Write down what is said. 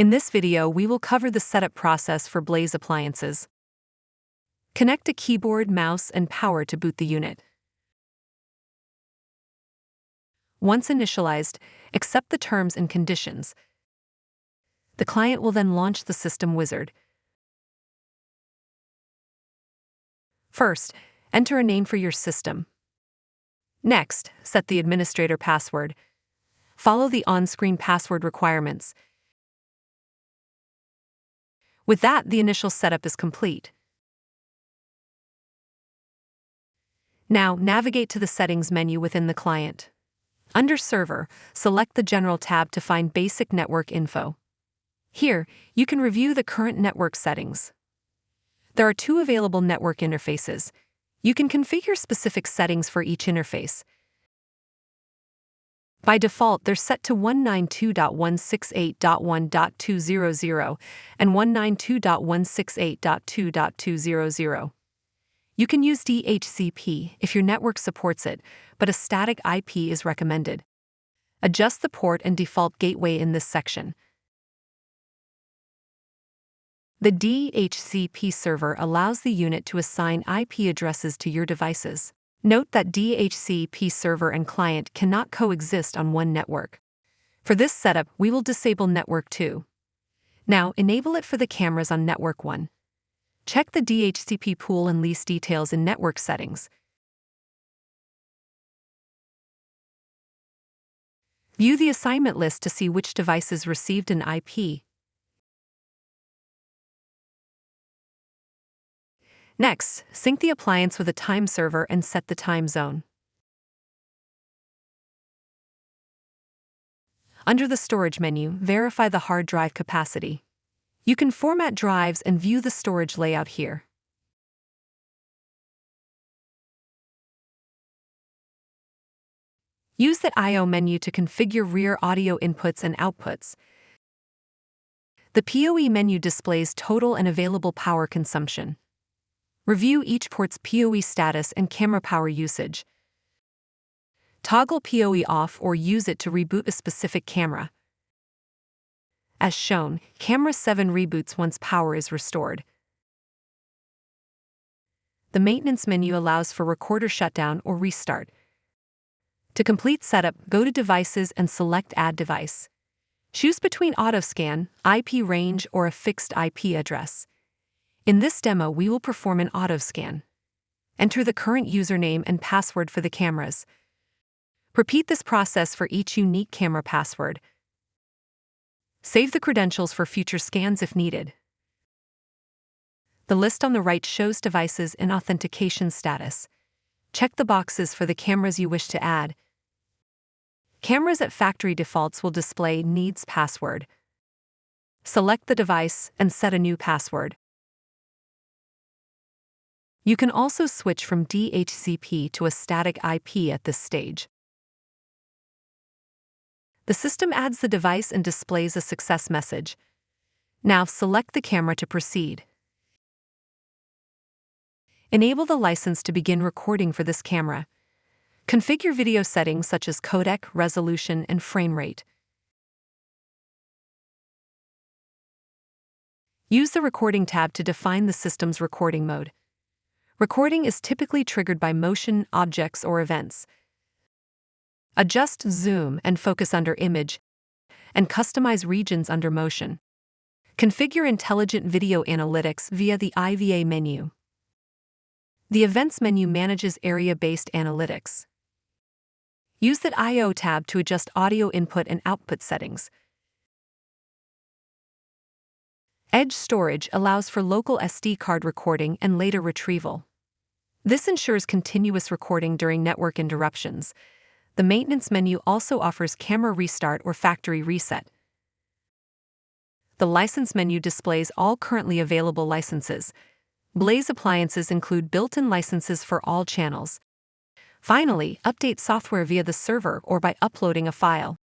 In this video, we will cover the setup process for Blaze appliances. Connect a keyboard, mouse, and power to boot the unit. Once initialized, accept the terms and conditions. The client will then launch the system wizard. First, enter a name for your system. Next, set the administrator password. Follow the on-screen password requirements. With that, the initial setup is complete. Now, navigate to the Settings menu within the client. Under Server, select the General tab to find basic network info. Here, you can review the current network settings. There are 2 available network interfaces. You can configure specific settings for each interface. By default, they're set to 192.168.1.200 and 192.168.2.200. You can use DHCP if your network supports it, but a static IP is recommended. Adjust the port and default gateway in this section. The DHCP server allows the unit to assign IP addresses to your devices. Note that DHCP server and client cannot coexist on one network. For this setup, we will disable Network 2. Now, enable it for the cameras on Network 1. Check the DHCP pool and lease details in Network Settings. View the assignment list to see which devices received an IP. Next, sync the appliance with a time server and set the time zone. Under the Storage menu, verify the hard drive capacity. You can format drives and view the storage layout here. Use the I/O menu to configure rear audio inputs and outputs. The PoE menu displays total and available power consumption. Review each port's PoE status and camera power usage. Toggle PoE off or use it to reboot a specific camera. As shown, Camera 7 reboots once power is restored. The Maintenance menu allows for recorder shutdown or restart. To complete setup, go to Devices and select Add Device. Choose between Autoscan, IP range, or a fixed IP address. In this demo, we will perform an autoscan. Enter the current username and password for the cameras. Repeat this process for each unique camera password. Save the credentials for future scans if needed. The list on the right shows devices and authentication status. Check the boxes for the cameras you wish to add. Cameras at factory defaults will display Needs Password. Select the device and set a new password. You can also switch from DHCP to a static IP at this stage. The system adds the device and displays a success message. Now select the camera to proceed. Enable the license to begin recording for this camera. Configure video settings such as codec, resolution, and frame rate. Use the Recording tab to define the system's recording mode. Recording is typically triggered by motion, objects, or events. Adjust zoom and focus under Image, and customize regions under Motion. Configure intelligent video analytics via the IVA menu. The Events menu manages area-based analytics. Use the I/O tab to adjust audio input and output settings. Edge storage allows for local SD card recording and later retrieval. This ensures continuous recording during network interruptions. The Maintenance menu also offers camera restart or factory reset. The License menu displays all currently available licenses. Blaze appliances include built-in licenses for all channels. Finally, update software via the server or by uploading a file.